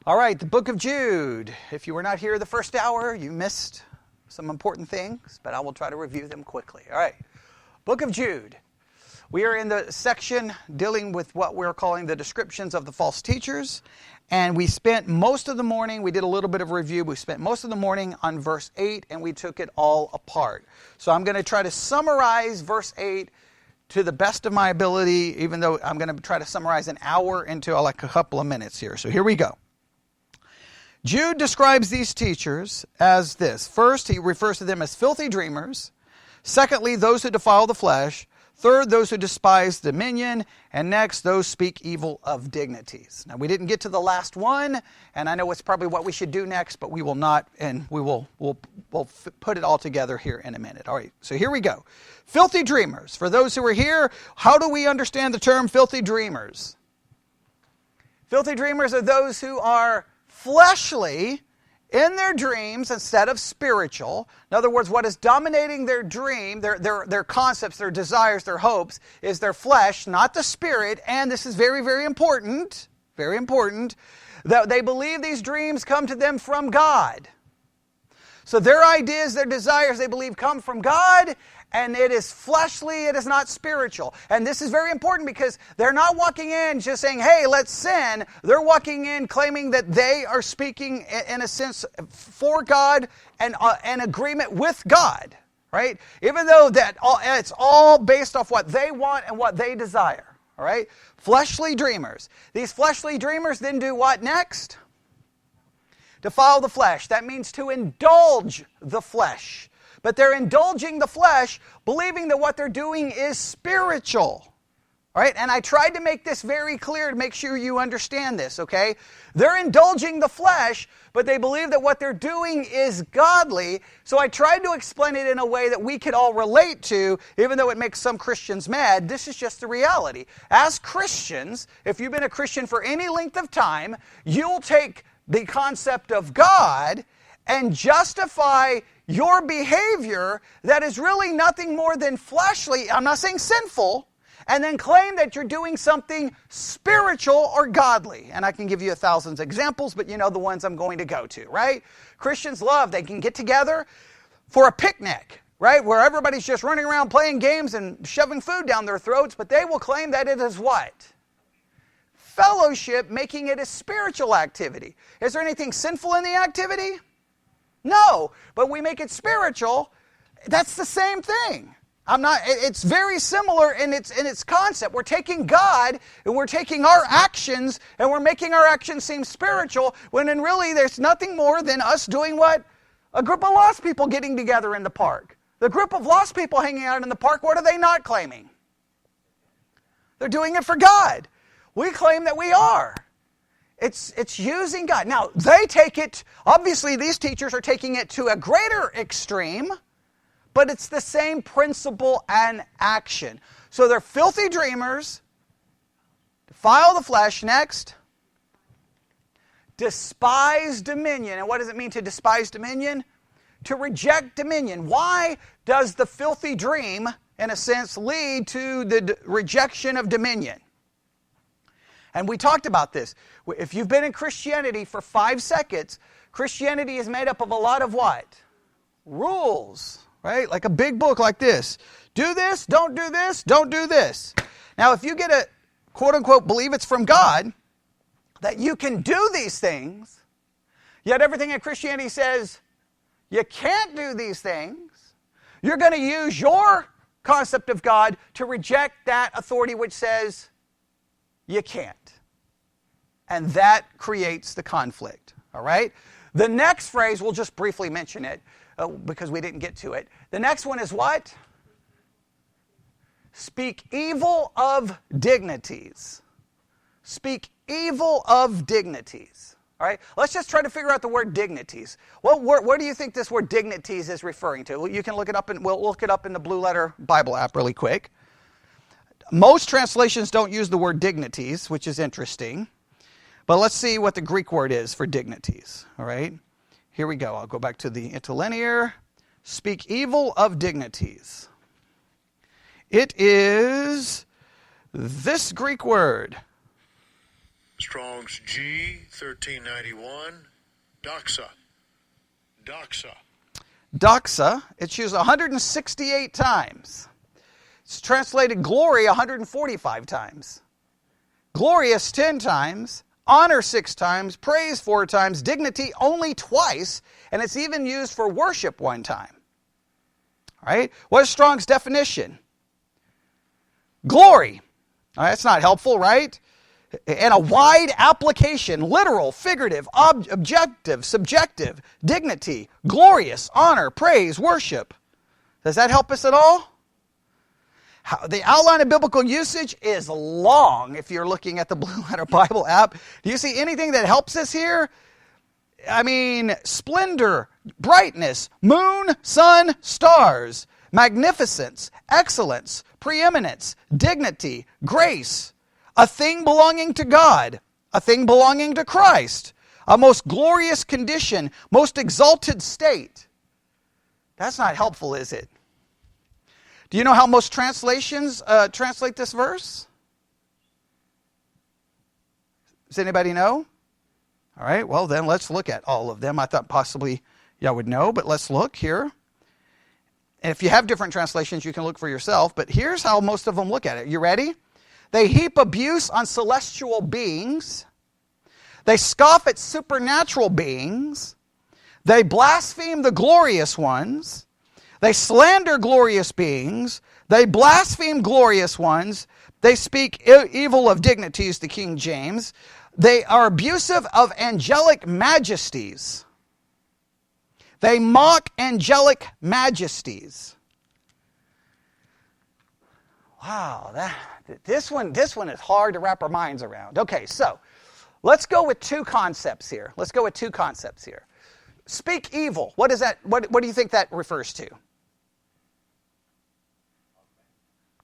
All right, the book of Jude. If you were not here the first hour, you missed some important things, but I will try to review them quickly. All right, book of Jude. We are in the section dealing with what we're calling the descriptions of the false teachers, and we spent most of the morning, we did a little bit of review, we spent most of the morning on verse 8, and we took it all apart. So I'm going to try to summarize verse 8 to the best of my ability, even though I'm going to try to summarize an hour into like a couple of minutes here. So here we go. Jude describes these teachers as this. First, he refers to them as filthy dreamers. Secondly, those who defile the flesh. Third, those who despise dominion. And next, those speak evil of dignities. Now, we didn't get to the last one, and I know it's probably what we should do next, but we will not, and we'll put it all together here in a minute. All right, so here we go. Filthy dreamers. For those who are here, how do we understand the term filthy dreamers? Filthy dreamers are those who are fleshly in their dreams instead of spiritual. In other words, what is dominating their dream, their concepts, their desires, their hopes, is their flesh, not the spirit. And this is very, very important, that they believe these dreams come to them from God. So their ideas, their desires, they believe come from God, and it is fleshly, it is not spiritual. And this is very important because they're not walking in just saying, hey, let's sin. They're walking in claiming that they are speaking, in a sense, for God and an agreement with God, right? Even though it's all based off what they want and what they desire, all right? Fleshly dreamers. These fleshly dreamers then do what next? Defile the flesh. That means to indulge the flesh. But they're indulging the flesh, believing that what they're doing is spiritual. All right? And I tried to make this very clear to make sure you understand this, okay? They're indulging the flesh, but they believe that what they're doing is godly. So I tried to explain it in a way that we could all relate to, even though it makes some Christians mad. This is just the reality. As Christians, if you've been a Christian for any length of time, you'll take the concept of God and justify your behavior that is really nothing more than fleshly, I'm not saying sinful, and then claim that you're doing something spiritual or godly. And I can give you 1,000 examples, but you know the ones I'm going to go to, right? Christians love, they can get together for a picnic, right? Where everybody's just running around playing games and shoving food down their throats, but they will claim that it is what? Fellowship, making it a spiritual activity. Is there anything sinful in the activity? No, but we make it spiritual. That's the same thing. It's very similar in its concept. We're taking God and we're taking our actions and we're making our actions seem spiritual when in really there's nothing more than us doing what? A group of lost people getting together in the park. The group of lost people hanging out in the park, what are they not claiming? They're doing it for God. We claim that we are. It's using God. Now, they take it, obviously these teachers are taking it to a greater extreme, but it's the same principle and action. So they're filthy dreamers, defile the flesh, next, despise dominion. And what does it mean to despise dominion? To reject dominion. Why does the filthy dream, in a sense, lead to the rejection of dominion? And we talked about this. If you've been in Christianity for 5 seconds, Christianity is made up of a lot of what? Rules, right? Like a big book like this. Do this, don't do this, don't do this. Now, if you get a quote-unquote believe it's from God, that you can do these things, yet everything in Christianity says you can't do these things, you're going to use your concept of God to reject that authority which says you can't. And that creates the conflict, all right? The next phrase, we'll just briefly mention it because we didn't get to it. The next one is what? Speak evil of dignities. Speak evil of dignities, all right? Let's just try to figure out the word dignities. What do you think this word dignities is referring to? You can look it up, and we'll look it up in the Blue Letter Bible app really quick. Most translations don't use the word dignities, which is interesting. But let's see what the Greek word is for dignities, all right? Here we go. I'll go back to the interlinear. Speak evil of dignities. It is this Greek word. Strong's G, 1391. Doxa. Doxa, it's used 168 times. It's translated glory 145 times. Glorious 10 times. Honor 6 times. Praise 4 times. Dignity only twice. And it's even used for worship 1 time. All right? What is Strong's definition? Glory. All right, that's not helpful, right? And a wide application, literal, figurative, objective, subjective, dignity, glorious, honor, praise, worship. Does that help us at all? The outline of biblical usage is long if you're looking at the Blue Letter Bible app. Do you see anything that helps us here? I mean, splendor, brightness, moon, sun, stars, magnificence, excellence, preeminence, dignity, grace, a thing belonging to God, a thing belonging to Christ, a most glorious condition, most exalted state. That's not helpful, is it? Do you know how most translations translate this verse? Does anybody know? All right, well then let's look at all of them. I thought possibly y'all would know, but let's look here. And if you have different translations, you can look for yourself. But here's how most of them look at it. You ready? They heap abuse on celestial beings. They scoff at supernatural beings. They blaspheme the glorious ones. They slander glorious beings. They blaspheme glorious ones. They speak evil of dignities, the King James. They are abusive of angelic majesties. They mock angelic majesties. Wow, this one is hard to wrap our minds around. Okay, so let's go with 2 concepts here. Speak evil. What is that? What do you think that refers to?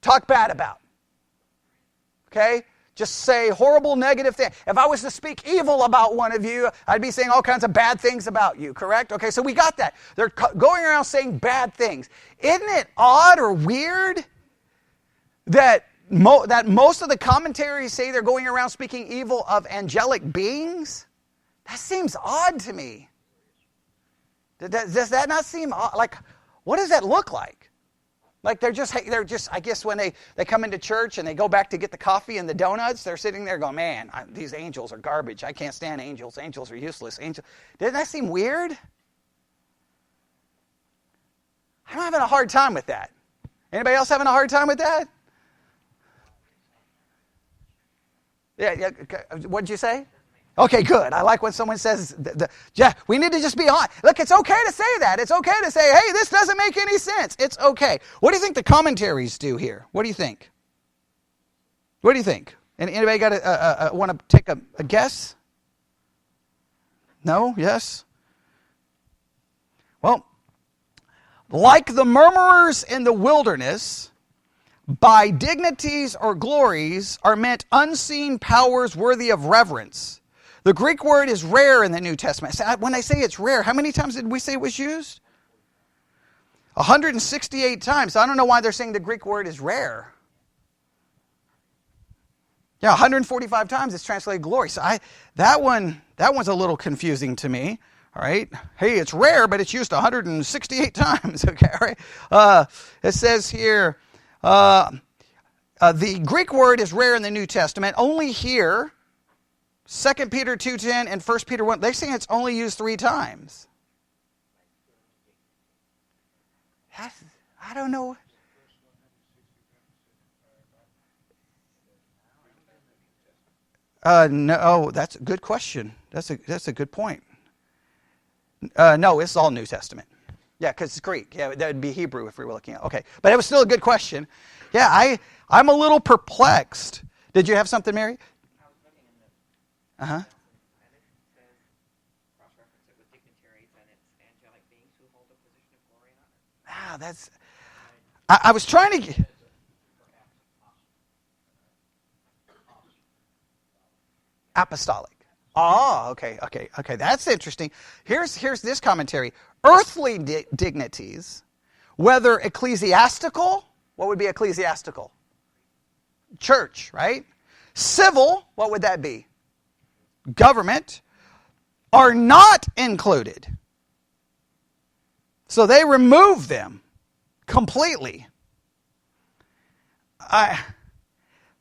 Talk bad about. Okay? Just say horrible, negative things. If I was to speak evil about one of you, I'd be saying all kinds of bad things about you, correct? Okay, so we got that. They're going around saying bad things. Isn't it odd or weird that most of the commentaries say they're going around speaking evil of angelic beings? That seems odd to me. Does that not seem odd? Like, what does that look like? Like they're just, I guess when they come into church and they go back to get the coffee and the donuts, they're sitting there going, man, these angels are garbage. I can't stand angels. Angels are useless. Doesn't that seem weird? I'm having a hard time with that. Anybody else having a hard time with that? Yeah. What'd you say? Okay, good. I like when someone says, we need to just be on. Look, it's okay to say that. It's okay to say, hey, this doesn't make any sense. It's okay. What do you think the commentaries do here? What do you think? Anybody got want to take a guess? No? Yes? Well, like the murmurers in the wilderness, by dignities or glories are meant unseen powers worthy of reverence. The Greek word is rare in the New Testament. When I say it's rare, how many times did we say it was used? 168 times. I don't know why they're saying the Greek word is rare. Yeah, 145 times it's translated glory. So that one's a little confusing to me. All right. Hey, it's rare, but it's used 168 times. Okay. All right. It says here, the Greek word is rare in the New Testament. Only here, 2 Peter 2:10 and 1 Peter 1, they say it's only used 3 times. I don't know. No, that's a good question. That's a good point. No, it's all New Testament. Yeah, because it's Greek. Yeah, that would be Hebrew if we were looking at. Okay, but it was still a good question. Yeah, I'm a little perplexed. Did you have something, Mary? I was looking in the. And it says cross-reference it with dignitaries, and it's angelic beings who hold a position of glory and honor. That's. I was trying to. Apostolic. Oh, okay. That's interesting. Here's this commentary. Earthly dignities, whether ecclesiastical, what would be ecclesiastical? Church, right? Civil, what would that be? government are not included. So they remove them completely.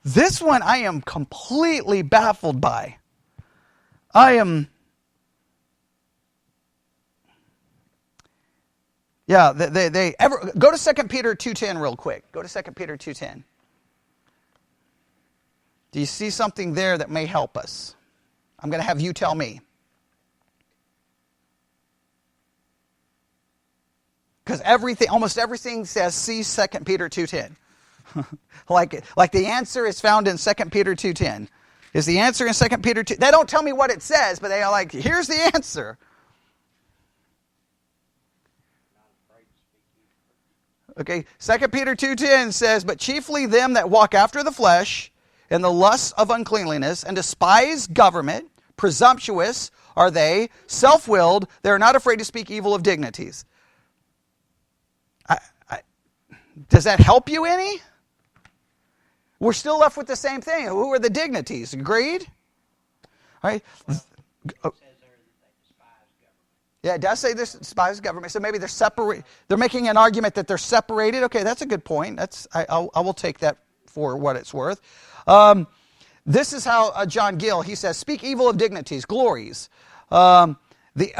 This one I am completely baffled by. They ever go to 2 Peter 2:10 real quick. Go to 2 Peter 2:10. Do you see something there that may help us? I'm going to have you tell me. Because almost everything says see 2 Peter 2:10. like the answer is found in 2 Peter 2:10. Is the answer in 2 Peter 2? They don't tell me what it says, but they are like, here's the answer. Okay, 2 Peter 2:10 says, but chiefly them that walk after the flesh in the lusts of uncleanliness and despise government, presumptuous are they, self-willed, they are not afraid to speak evil of dignities. Does that help you any? We're still left with the same thing. Who are the dignities? Agreed? All right. Yeah, it does say this despise government. So maybe they're separate. They're making an argument that they're separated. Okay, that's a good point. I will take that for what it's worth. This is how John Gill, he says, speak evil of dignities, glories. The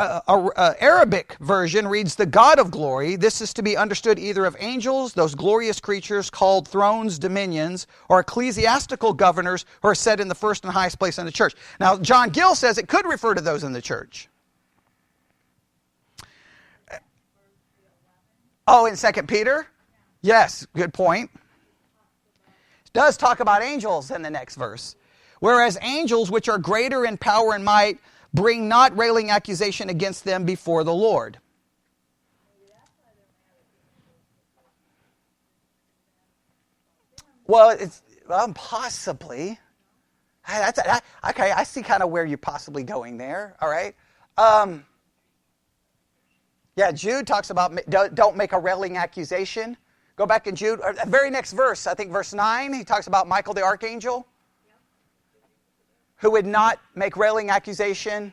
Arabic version reads the God of glory. This is to be understood either of angels, those glorious creatures called thrones, dominions, or ecclesiastical governors who are set in the first and highest place in the church. Now, John Gill says it could refer to those in the church. Oh, in 2 Peter? Yes, good point. It does talk about angels in the next verse. Whereas angels, which are greater in power and might, bring not railing accusation against them before the Lord. Well, possibly. Okay, I see kind of where you're possibly going there. All right. Yeah, Jude talks about don't make a railing accusation. Go back in Jude. The very next verse, I think verse 9, he talks about Michael the archangel, who would not make railing accusation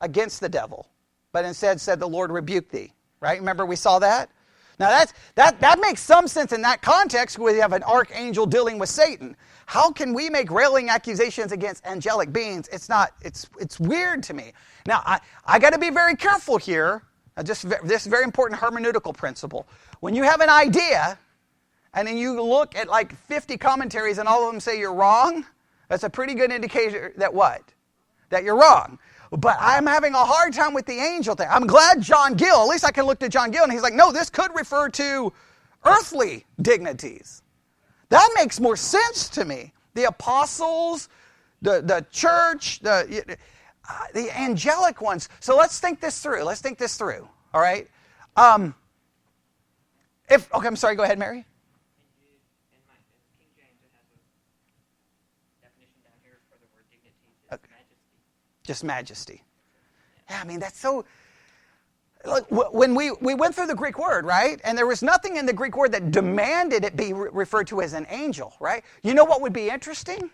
against the devil, but instead said, the Lord rebuke thee. Right? Remember we saw that? Now that makes some sense in that context where you have an archangel dealing with Satan. How can we make railing accusations against angelic beings? It's weird to me. Now, I got to be very careful here. This very important hermeneutical principle. When you have an idea, and then you look at like 50 commentaries and all of them say you're wrong, that's a pretty good indicator that what? That you're wrong. But I'm having a hard time with the angel thing. I'm glad John Gill, at least I can look to John Gill, and he's like, no, this could refer to earthly dignities. That makes more sense to me. The apostles, the church, the angelic ones. So let's think this through. All right? Okay, I'm sorry, go ahead, Mary. In King James, it has a definition down here for the word dignities. It's majesty. Just majesty. Yeah, I mean, that's so... Look, when we went through the Greek word, right? And there was nothing in the Greek word that demanded it be referred to as an angel, right? You know what would be interesting?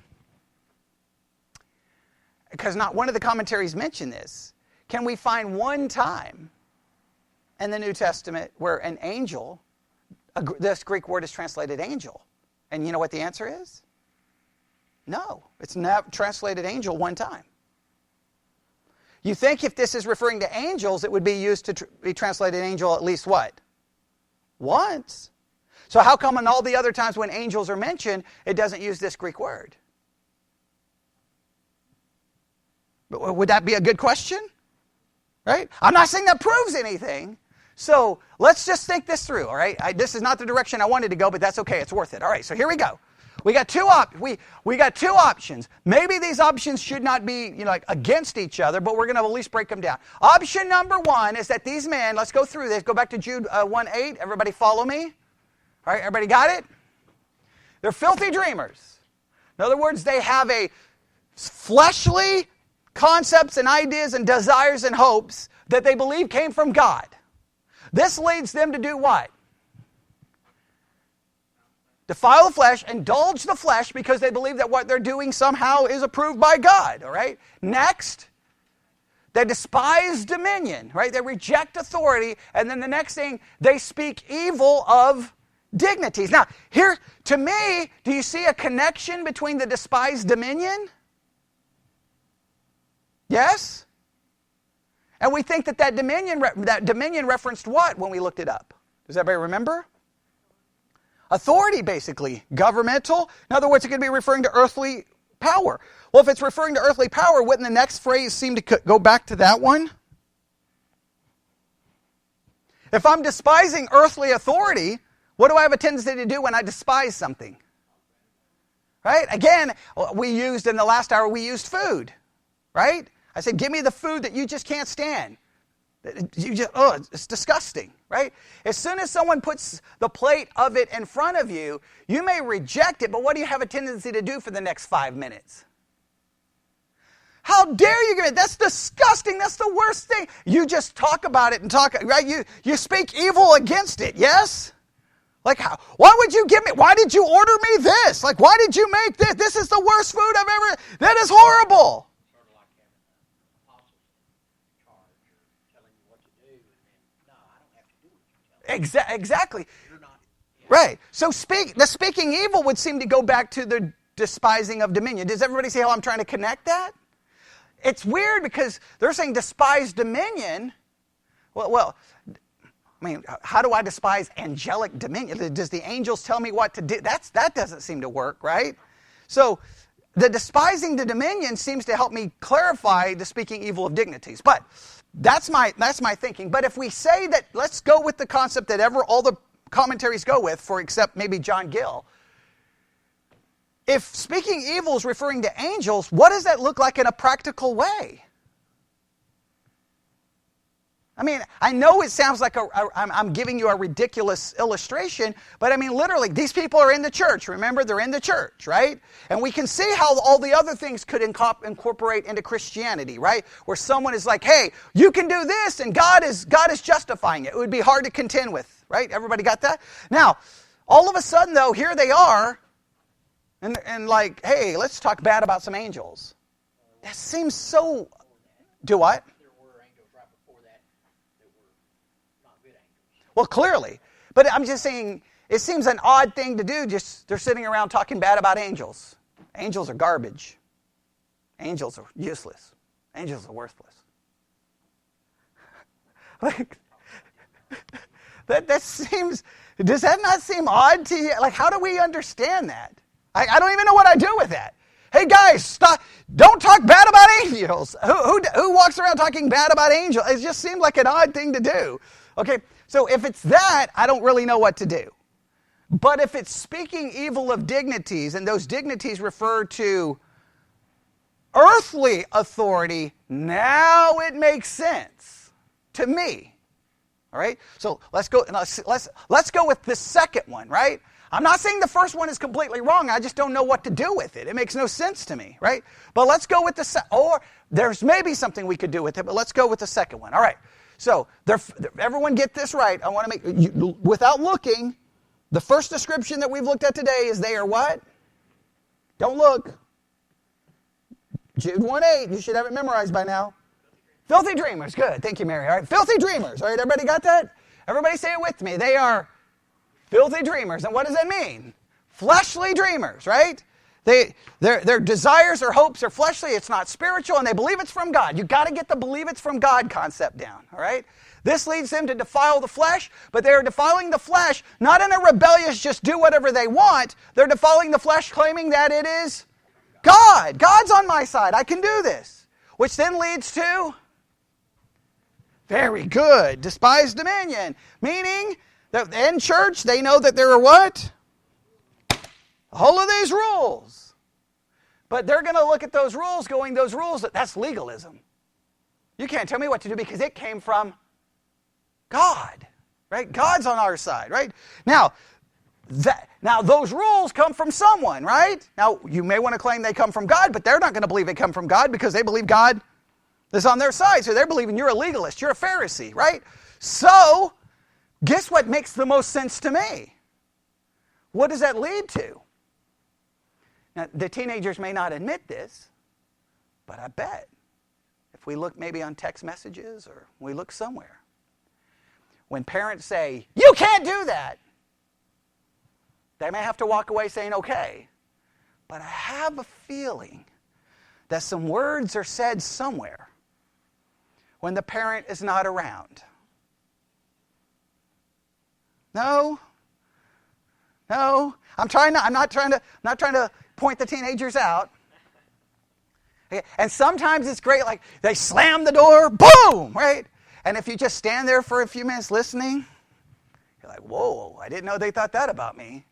Because not one of the commentaries mention this. Can we find one time in the New Testament where an angel, this Greek word is translated angel? And you know what the answer is? No, it's not translated angel one time. You think if this is referring to angels, it would be used to be translated angel at least what? Once. So how come in all the other times when angels are mentioned, it doesn't use this Greek word? But would that be a good question? Right? I'm not saying that proves anything. So let's just think this through, all right? This is not the direction I wanted to go, but that's okay. It's worth it. All right, so here we go. We got two options. Maybe these options should not be, like against each other, but we're going to at least break them down. Option number one is that these men, let's go through this. Go back to Jude 1:8. Everybody follow me? All right, everybody got it? They're filthy dreamers. In other words, they have a fleshly concepts and ideas and desires and hopes that they believe came from God. This leads them to do what? defile the flesh, indulge the flesh because they believe that what they're doing somehow is approved by God, all right? Next, they despise dominion, right? They reject authority, and then the next thing, they speak evil of dignities. Now, here, to me, do you see a connection between the despised dominion? Yes? And we think that dominion referenced what when we looked it up? Does everybody remember? Authority, basically. Governmental. In other words, it could be referring to earthly power. Well, if it's referring to earthly power, wouldn't the next phrase seem to go back to that one? If I'm despising earthly authority, what do I have a tendency to do when I despise something? Right? Again, in the last hour, we used food. Right? I said, give me the food that you just can't stand. It's disgusting, right? As soon as someone puts the plate of it in front of you, you may reject it, but what do you have a tendency to do for the next 5 minutes? How dare you give it? That's disgusting. That's the worst thing. You just talk about it and right? You speak evil against it, yes? Like, why would you give me, why did you order me this? Like, why did you make this? This is the worst food I've ever, that is horrible. Exactly. Right. So the speaking evil would seem to go back to the despising of dominion. Does everybody see how I'm trying to connect that? It's weird because they're saying despise dominion. Well, I mean, how do I despise angelic dominion? Does the angels tell me what to do? That doesn't seem to work, right? So the despising the dominion seems to help me clarify the speaking evil of dignities. But that's my thinking. But if we say that, let's go with the concept that all the commentaries go with, except maybe John Gill. If speaking evil is referring to angels, what does that look like in a practical way? I mean, I know it sounds like I'm giving you a ridiculous illustration, but I mean, literally, these people are in the church. Remember, they're in the church, right? And we can see how all the other things could incorporate into Christianity, right? Where someone is like, hey, you can do this, and God is justifying it. It would be hard to contend with, right? Everybody got that? Now, all of a sudden, though, here they are, and like, hey, let's talk bad about some angels. That seems so... Do what? Well, clearly. But I'm just saying, it seems an odd thing to do. They're sitting around talking bad about angels. Angels are garbage. Angels are useless. Angels are worthless. Like, that seems, does that not seem odd to you? Like, how do we understand that? I don't even know what I do with that. Hey guys, stop! Don't talk bad about angels. Who walks around talking bad about angels? It just seemed like an odd thing to do. Okay, so if it's that, I don't really know what to do. But if it's speaking evil of dignities, and those dignities refer to earthly authority, now it makes sense to me. All right, so let's go with the second one, right? I'm not saying the first one is completely wrong. I just don't know what to do with it. It makes no sense to me, right? But let's go with or there's maybe something we could do with it, but let's go with the second one. All right. So everyone get this right. I want to make, without looking, the first description that we've looked at today is they are what? Don't look. Jude 1:8. You should have it memorized by now. Filthy dreamers. Good. Thank you, Mary. All right. Filthy dreamers. All right. Everybody got that? Everybody say it with me. They are filthy dreamers. And what does that mean? Fleshly dreamers, right? Their desires or hopes are fleshly. It's not spiritual, and they believe it's from God. You've got to get the believe it's from God concept down, all right? This leads them to defile the flesh, but they're defiling the flesh not in a rebellious just do whatever they want. They're defiling the flesh claiming that it is God. God's on my side. I can do this. Which then leads to, very good, despise dominion. Meaning that in church they know that there are what? A whole of these rules. But they're going to look at those rules going, those rules, that's legalism. You can't tell me what to do because it came from God, right? God's on our side, right? Now those rules come from someone, right? Now, you may want to claim they come from God, but they're not going to believe they come from God because they believe God is on their side. So they're believing you're a legalist, you're a Pharisee, right? So, guess what makes the most sense to me? What does that lead to? Now, the teenagers may not admit this, but I bet if we look maybe on text messages or we look somewhere, when parents say, "You can't do that," they may have to walk away saying, "Okay." But I have a feeling that some words are said somewhere when the parent is not around. No. I'm not trying to point the teenagers out. Okay. And sometimes it's great, like they slam the door, boom, right? And if you just stand there for a few minutes listening, you're like, whoa, I didn't know they thought that about me.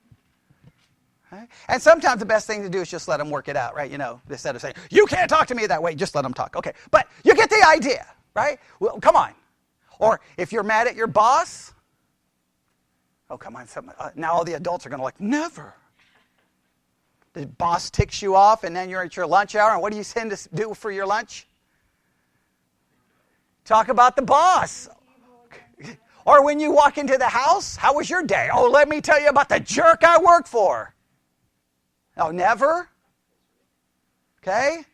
Right? And sometimes the best thing to do is just let them work it out, right? Instead of saying, "You can't talk to me that way," just let them talk. Okay, but you get the idea, right? Well, come on. Or if you're mad at your boss, oh, come on. Now all the adults are going to like, never. The boss ticks you off, and then you're at your lunch hour, and what do you tend to do for your lunch? Talk about the boss. Or when you walk into the house, "How was your day?" "Oh, let me tell you about the jerk I work for." Oh, never? Okay?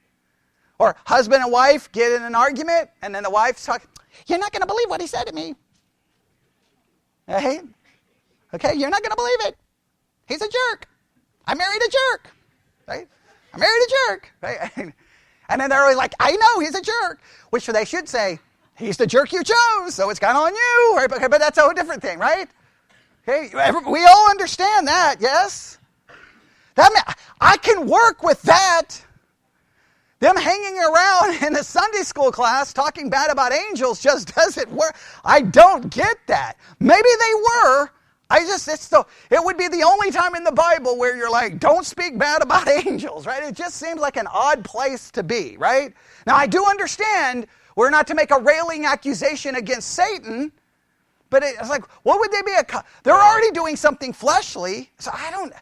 Or husband and wife get in an argument, and then the wife's talking, "You're not going to believe what he said to me." Right? Okay, you're not going to believe it. He's a jerk. I married a jerk. Right? I married a jerk. Right? And then they're always like, "I know he's a jerk," which they should say, "He's the jerk you chose, so it's kind of on you." Right? Okay, but that's a whole different thing, right? Okay, we all understand that, yes? I can work with that. Them hanging around in the Sunday school class talking bad about angels just doesn't work. I don't get that. Maybe they were. It would be the only time in the Bible where you're like, don't speak bad about angels, right? It just seems like an odd place to be, right? Now, I do understand we're not to make a railing accusation against Satan, but it's like, what would they be? They're already doing something fleshly, so I don't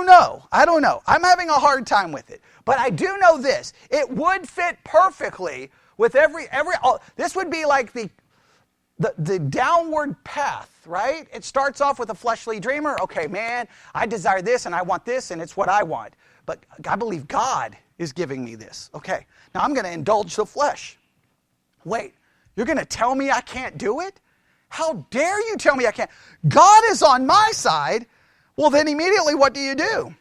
know. I'm having a hard time with it. But I do know this. It would fit perfectly with this would be like the downward path, right? It starts off with a fleshly dreamer. Okay, man, I desire this and I want this and it's what I want. But I believe God is giving me this. Okay, now I'm going to indulge the flesh. Wait, you're going to tell me I can't do it? How dare you tell me I can't? God is on my side. Well, then immediately what do?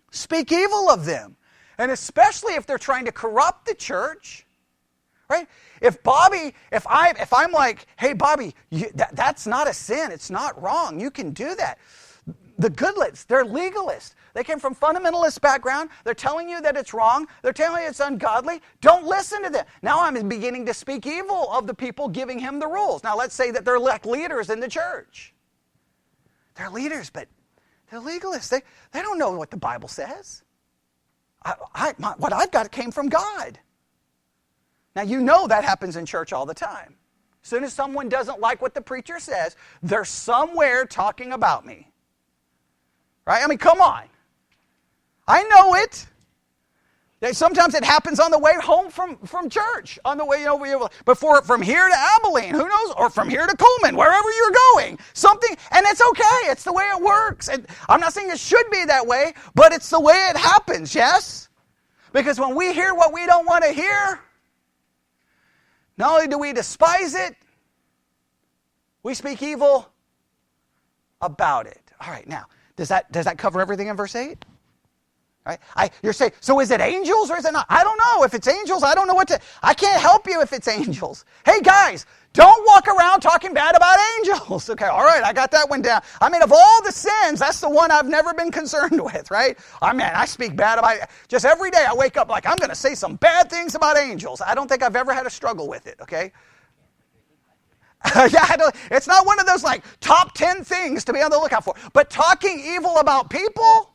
Speak evil of them. And especially if they're trying to corrupt the church, right? If I'm like, "Hey, Bobby, that's not a sin. It's not wrong. You can do that." The Goodlets, they're legalists. They came from fundamentalist background. They're telling you that it's wrong. They're telling you it's ungodly. Don't listen to them. Now I'm beginning to speak evil of the people giving him the rules. Now let's say that they're like leaders in the church. They're leaders, but they're legalists. They don't know what the Bible says. What I've got came from God. Now, that happens in church all the time. As soon as someone doesn't like what the preacher says, they're somewhere talking about me. Right? I mean, come on. I know it. Sometimes it happens on the way home from church, on the way, from here to Abilene, who knows, or from here to Coleman, wherever you're going. Something, and it's okay. It's the way it works. And I'm not saying it should be that way, but it's the way it happens, yes? Because when we hear what we don't want to hear, not only do we despise it, we speak evil about it. All right, now, does that cover everything in verse 8? Right? You're saying, so is it angels or is it not? I don't know. If it's angels, I don't know I can't help you if it's angels. Hey guys, don't walk around talking bad about angels. Okay, all right, I got that one down. I mean, of all the sins, that's the one I've never been concerned with, right? I speak bad about it. Just every day I wake up like, I'm going to say some bad things about angels. I don't think I've ever had a struggle with it, okay? It's not one of those like top 10 things to be on the lookout for. But talking evil about people,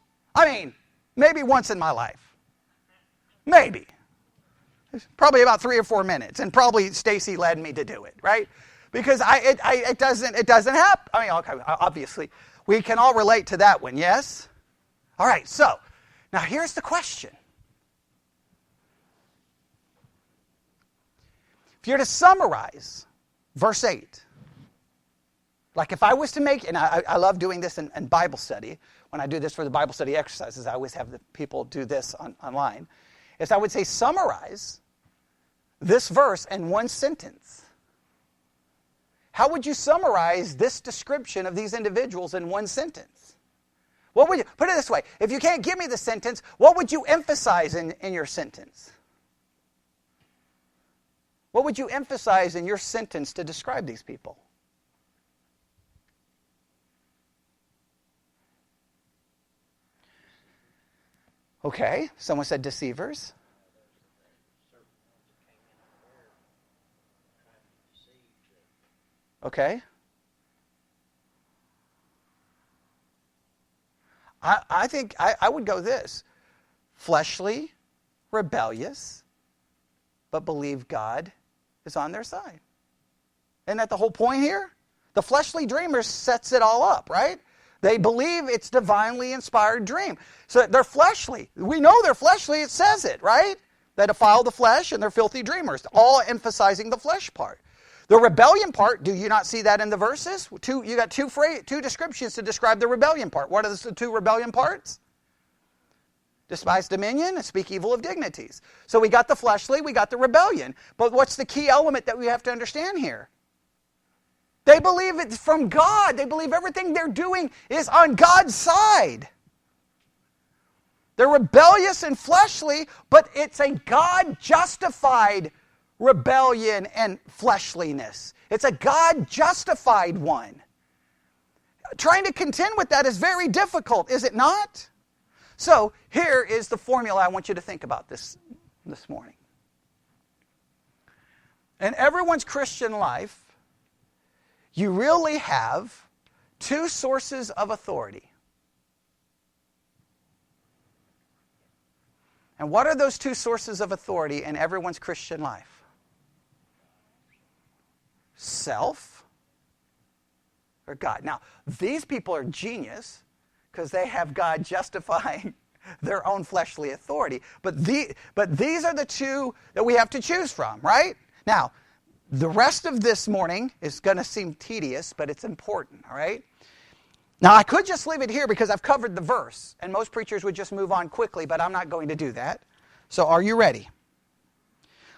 maybe once in my life. Maybe. Probably about 3 or 4 minutes. And probably Stacy led me to do it, right? Because it doesn't happen. Okay, obviously, we can all relate to that one, yes? All right, so, now here's the question. If you're to summarize verse 8, Like if I was to make, and I love doing this in Bible study, when I do this for the Bible study exercises, I always have the people do this online, is I would say summarize this verse in one sentence. How would you summarize this description of these individuals in one sentence? What would you, put it this way, if you can't give me the sentence, what would you emphasize in your sentence? What would you emphasize in your sentence to describe these people? Okay, someone said deceivers. Okay. I think I would go this. Fleshly, rebellious, but believe God is on their side. Isn't that the whole point here? The fleshly dreamer sets it all up, right? They believe it's divinely inspired dream. So they're fleshly. We know they're fleshly. It says it, right? They defile the flesh and they're filthy dreamers. All emphasizing the flesh part. The rebellion part, do you not see that in the verses? You got two descriptions to describe the rebellion part. What are the two rebellion parts? Despise dominion and speak evil of dignities. So we got the fleshly, we got the rebellion. But what's the key element that we have to understand here? They believe it's from God. They believe everything they're doing is on God's side. They're rebellious and fleshly, but it's a God-justified rebellion and fleshliness. It's a God-justified one. Trying to contend with that is very difficult, is it not? So here is the formula I want you to think about this morning. In everyone's Christian life, you really have two sources of authority. And what are those two sources of authority in everyone's Christian life? Self or God. Now, these people are genius because they have God justifying their own fleshly authority. But these are the two that we have to choose from, right? Now, the rest of this morning is going to seem tedious, but it's important, all right? Now, I could just leave it here because I've covered the verse, and most preachers would just move on quickly, but I'm not going to do that. So are you ready?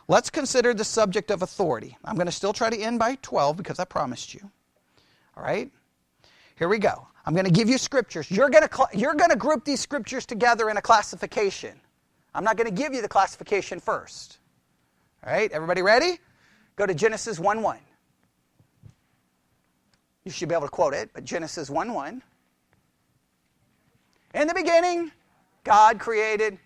Let's consider the subject of authority. I'm going to still try to end by 12 because I promised you. All right? Here we go. I'm going to give you scriptures. You're going to group these scriptures together in a classification. I'm not going to give you the classification first. All right? Everybody ready? Go to Genesis 1:1. You should be able to quote it, but Genesis 1:1. In the beginning, God created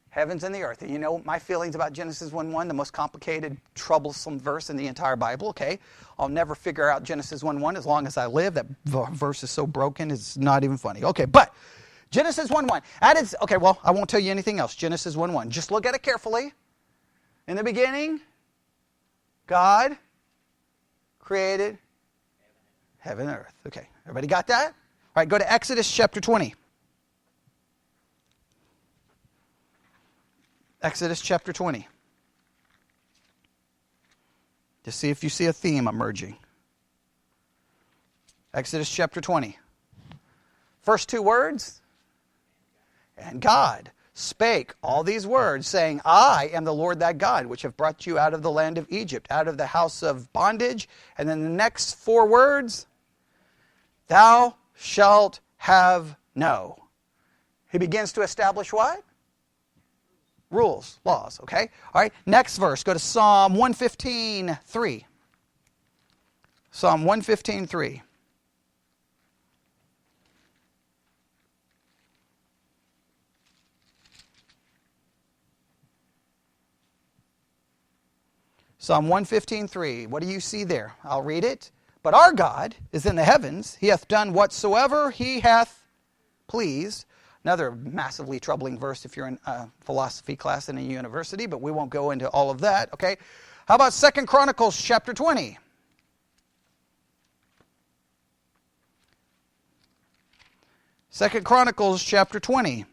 heavens and the earth. And you know my feelings about Genesis 1:1, the most complicated, troublesome verse in the entire Bible, okay? I'll never figure out Genesis 1:1 as long as I live. That verse is so broken, it's not even funny. Okay, but Genesis 1:1. Okay, well, I won't tell you anything else. Genesis 1:1. Just look at it carefully. In the beginning, God created heaven and earth. Okay, everybody got that? All right, go to Exodus chapter 20. Exodus chapter 20. To see if you see a theme emerging. Exodus chapter 20. First two words. And God spake all these words, saying, I am the Lord thy God, which have brought you out of the land of Egypt, out of the house of bondage. And then the next four words, thou shalt have no. He begins to establish what? Rules, laws, okay? All right, next verse, go to Psalm 115:3. Psalm 115:3. Psalm 115:3. What do you see there? I'll read it. But our God is in the heavens. He hath done whatsoever he hath pleased. Another massively troubling verse if you're in a philosophy class in a university, but we won't go into all of that, okay? How about 2 Chronicles chapter 20? Second Chronicles chapter 20.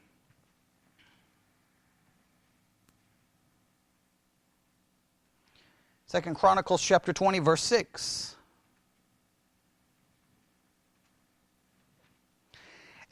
Second Chronicles chapter 20, verse 6.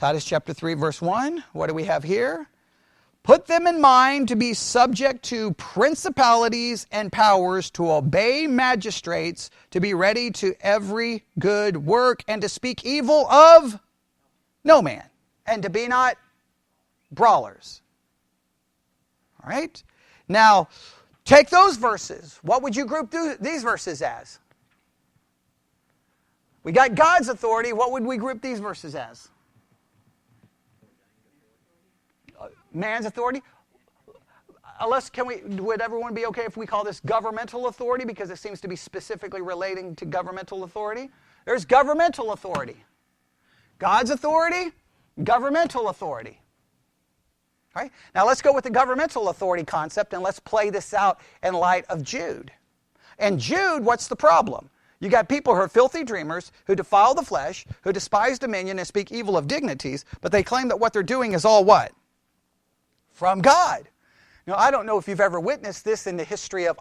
Titus chapter 3, verse 1. What do we have here? Put them in mind to be subject to principalities and powers, to obey magistrates, to be ready to every good work, and to speak evil of no man, and to be not brawlers. All right? Now, take those verses. What would you group these verses as? We got God's authority. What would we group these verses as? Man's authority? Would everyone be okay if we call this governmental authority, because it seems to be specifically relating to governmental authority? There's governmental authority. God's authority, governmental authority. All right? Now let's go with the governmental authority concept and let's play this out in light of Jude. And Jude, what's the problem? You got people who are filthy dreamers, who defile the flesh, who despise dominion and speak evil of dignities, but they claim that what they're doing is all what? From God. Now, I don't know if you've ever witnessed this in the history of,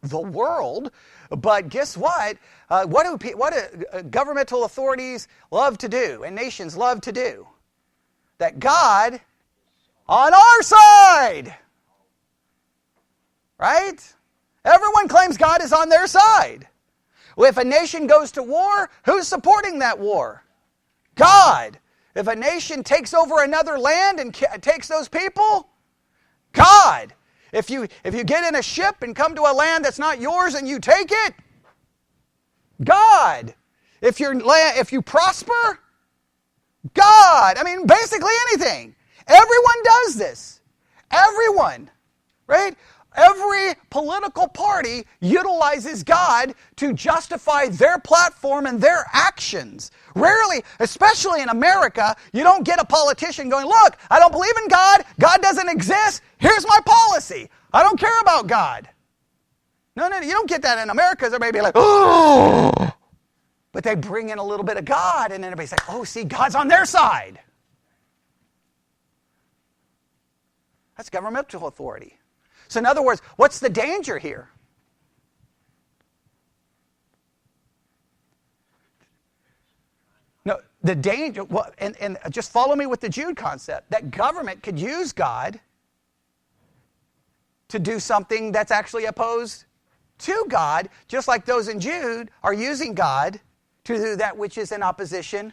the world, but guess what? What do governmental authorities love to do and nations love to do? That God on our side. Right? Everyone claims God is on their side. Well, if a nation goes to war, who's supporting that war? God. If a nation takes over another land and takes those people, God. If you get in a ship and come to a land that's not yours and you take it, God. If you prosper, God. I mean, basically anything. Everyone does this. Everyone. Right? Every political party utilizes God to justify their platform and their actions. Rarely, especially in America, you don't get a politician going, look, I don't believe in God. God doesn't exist. Here's my policy. I don't care about God. No, you don't get that in America. Everybody be like, oh. But they bring in a little bit of God, and then everybody's like, oh, see, God's on their side. That's governmental authority. So in other words, what's the danger here? No, the danger, and just follow me with the Jude concept, that government could use God to do something that's actually opposed to God, just like those in Jude are using God to do that which is in opposition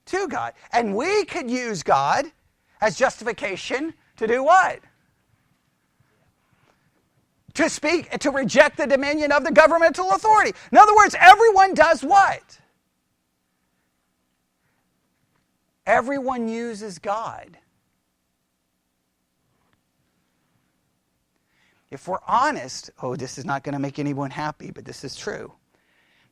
to God. And we could use God as justification to do what? To reject the dominion of the governmental authority. In other words, everyone does what? Everyone uses God. If we're honest, this is not going to make anyone happy, but this is true.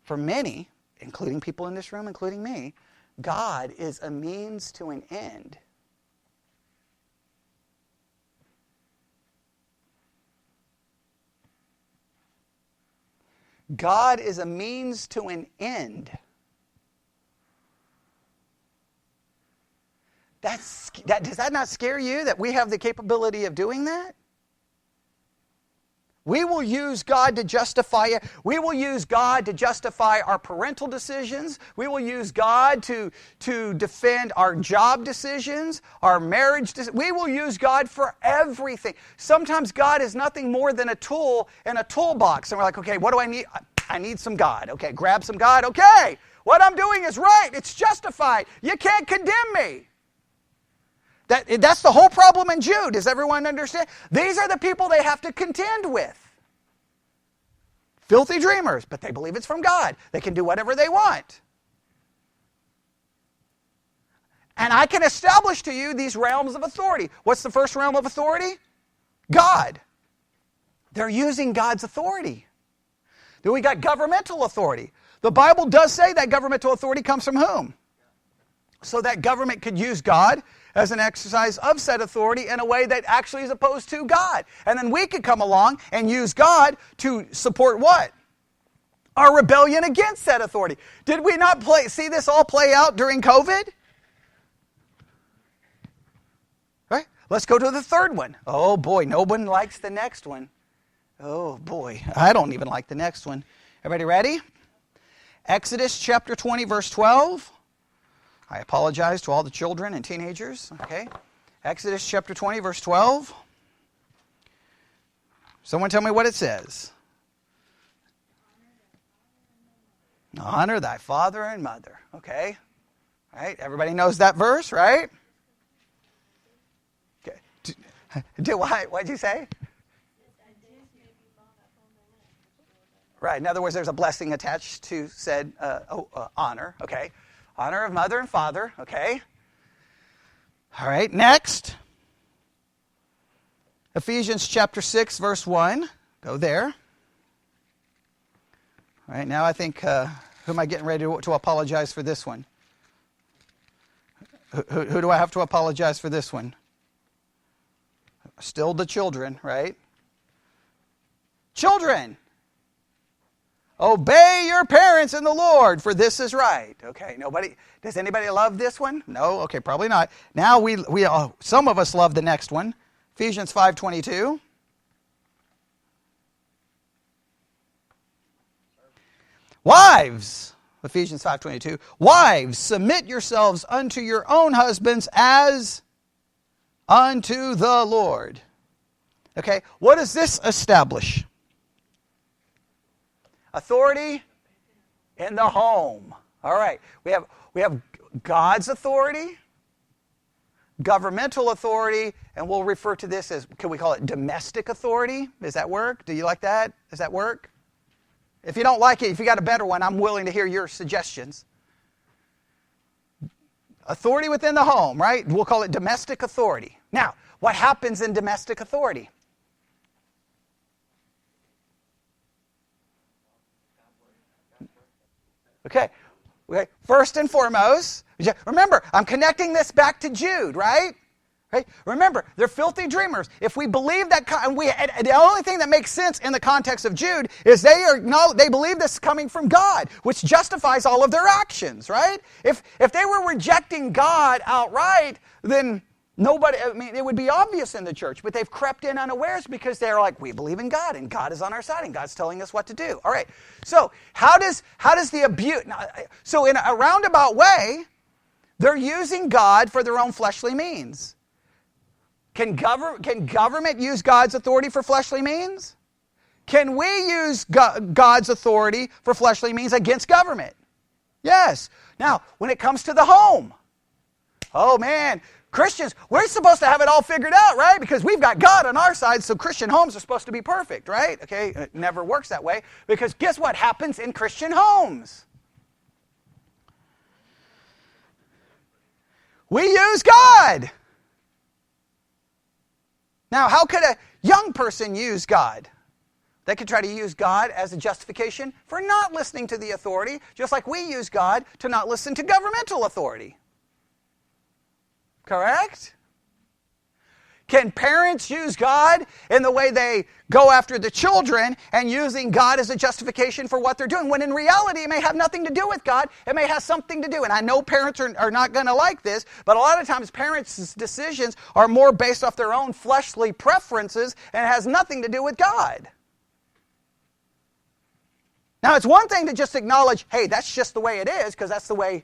For many, including people in this room, including me, God is a means to an end. God is a means to an end. Does that not scare you, that we have the capability of doing that? We will use God to justify it. We will use God to justify our parental decisions. We will use God to defend our job decisions, our marriage decisions. We will use God for everything. Sometimes God is nothing more than a tool in a toolbox. And we're like, okay, what do I need? I need some God. Okay, grab some God. Okay, what I'm doing is right. It's justified. You can't condemn me. That's the whole problem in Jude. Does everyone understand? These are the people they have to contend with. Filthy dreamers, but they believe it's from God. They can do whatever they want. And I can establish to you these realms of authority. What's the first realm of authority? God. They're using God's authority. Then we got governmental authority. The Bible does say that governmental authority comes from whom? So that government could use God as an exercise of said authority in a way that actually is opposed to God. And then we could come along and use God to support what? Our rebellion against said authority. Did we not see this all play out during COVID? Right? Let's go to the third one. Oh boy, no one likes the next one. Oh boy, I don't even like the next one. Everybody ready? Exodus chapter 20, verse 12. I apologize to all the children and teenagers. Okay. Exodus chapter 20, verse 12. Someone tell me what it says. Honor thy father and mother. Okay. All right. Everybody knows that verse, right? Okay. What'd you say? Right. In other words, there's a blessing attached to said honor. Okay. Honor of mother and father. Okay. All right. Next. Ephesians chapter 6, verse 1. Go there. All right. Now I think, who am I getting ready to apologize for this one? Who do I have to apologize for this one? Still the children, right? Children! Obey your parents in the Lord, for this is right. Okay, nobody. Does anybody love this one? No. Okay, probably not. Now some of us love the next one. Ephesians 5:22. Wives, Ephesians 5:22. Wives, submit yourselves unto your own husbands as unto the Lord. Okay, what does this establish? Authority in the home. All right. We have God's authority, governmental authority, and we'll refer to this as, can we call it domestic authority? Does that work? Do you like that? Does that work? If you don't like it, if you got a better one, I'm willing to hear your suggestions. Authority within the home, right? We'll call it domestic authority. Now, what happens in domestic authority? Okay. First and foremost, remember, I'm connecting this back to Jude, right? Remember, they're filthy dreamers. If we believe that, the only thing that makes sense in the context of Jude is they believe this is coming from God, which justifies all of their actions, right? If they were rejecting God outright, then it would be obvious in the church, but they've crept in unawares because they're like, we believe in God, and God is on our side, and God's telling us what to do. All right. So how does the abuse? So in a roundabout way, they're using God for their own fleshly means. Can government use God's authority for fleshly means? Can we use God's authority for fleshly means against government? Yes. Now, when it comes to the home, oh man, Christians, we're supposed to have it all figured out, right? Because we've got God on our side, so Christian homes are supposed to be perfect, right? Okay, it never works that way, because guess what happens in Christian homes? We use God. Now, how could a young person use God? They could try to use God as a justification for not listening to the authority, just like we use God to not listen to governmental authority. Correct? Can parents use God in the way they go after the children and using God as a justification for what they're doing, when in reality it may have nothing to do with God, it may have something to do, and I know parents are not going to like this, but a lot of times parents' decisions are more based off their own fleshly preferences, and it has nothing to do with God. Now, it's one thing to just acknowledge, hey, that's just the way it is, because that's the way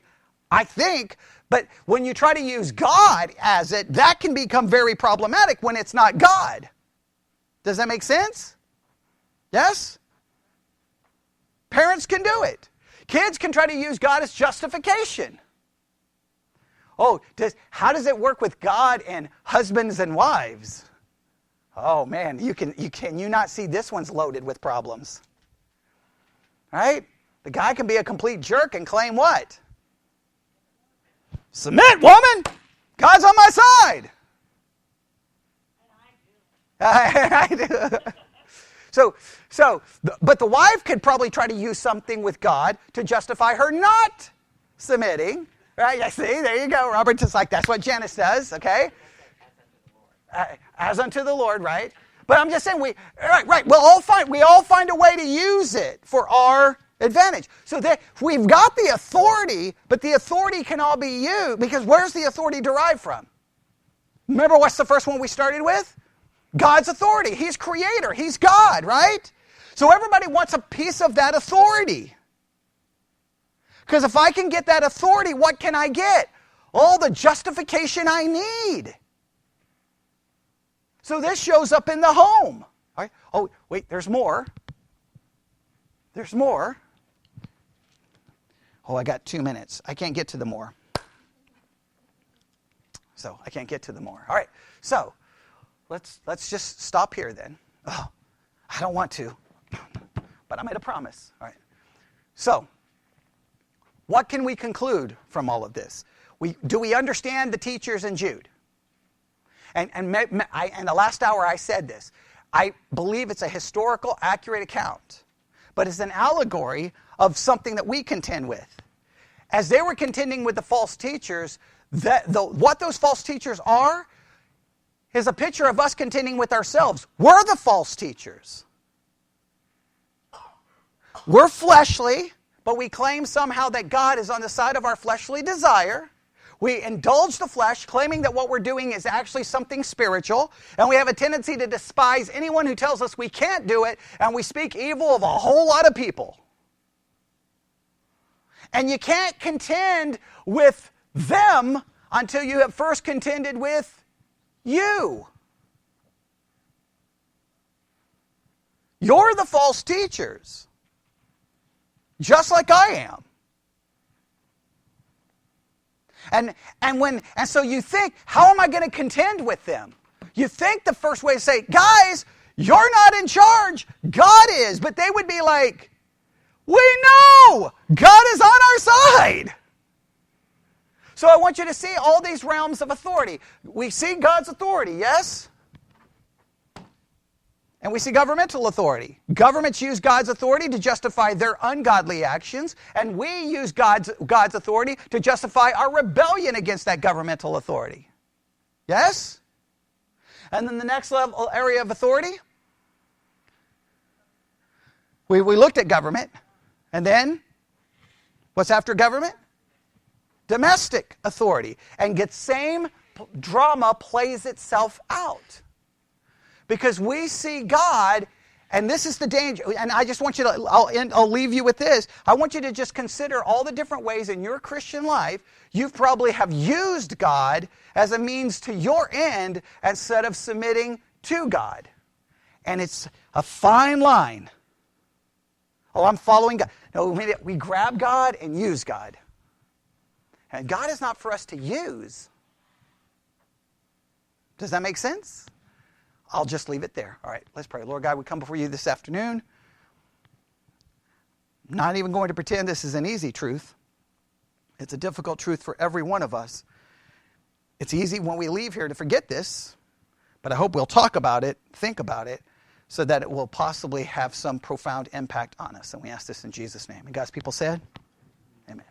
I think, but when you try to use God as it, that can become very problematic when it's not God. Does that make sense? Yes? Parents can do it. Kids can try to use God as justification. Oh, how does it work with God and husbands and wives? Oh man, can you not see this one's loaded with problems? Right? The guy can be a complete jerk and claim what? Submit, woman! God's on my side! I do. But the wife could probably try to use something with God to justify her not submitting. Right? You see, there you go, Robert. Just like that's what Janice does, okay? As unto the Lord, right? But I'm just saying, we all find a way to use it for our advantage. So that we've got the authority, but the authority can all be used, because where's the authority derived from? Remember, what's the first one we started with? God's authority. He's creator. He's God, right? So everybody wants a piece of that authority. Because if I can get that authority, what can I get? all the justification I need. So this shows up in the home. All right. Oh, wait, there's more. There's more. Oh, I got 2 minutes. I can't get to the more. So I can't get to the more. All right. So let's just stop here then. Oh, I don't want to, but I made a promise. All right. So what can we conclude from all of this? Do we understand the teachers in Jude? And the last hour I said this. I believe it's a historical, accurate account, but it's an allegory of something that we contend with. As they were contending with the false teachers, what those false teachers are is a picture of us contending with ourselves. We're the false teachers. We're fleshly, but we claim somehow that God is on the side of our fleshly desire. We indulge the flesh, claiming that what we're doing is actually something spiritual, and we have a tendency to despise anyone who tells us we can't do it, and we speak evil of a whole lot of people. And you can't contend with them until you have first contended with you. You're the false teachers, just like I am. And so you think, how am I going to contend with them? You think the first way to say, guys, you're not in charge, God is. But they would be like, we know God is on our side. So I want you to see all these realms of authority. We see God's authority, yes? And we see governmental authority. Governments use God's authority to justify their ungodly actions, and we use God's authority to justify our rebellion against that governmental authority. Yes? And then the next level area of authority, we looked at government, and then what's after government? Domestic authority. And the same drama plays itself out. Because we see God, and this is the danger, and I just want you to, I'll leave you with this. I want you to just consider all the different ways in your Christian life you probably have used God as a means to your end instead of submitting to God. And it's a fine line. Oh, I'm following God. No, we grab God and use God. And God is not for us to use. Does that make sense? I'll just leave it there. All right, let's pray. Lord God, we come before you this afternoon. I'm not even going to pretend this is an easy truth. It's a difficult truth for every one of us. It's easy when we leave here to forget this, but I hope we'll talk about it, think about it, so that it will possibly have some profound impact on us. And we ask this in Jesus' name. And God's people said, amen.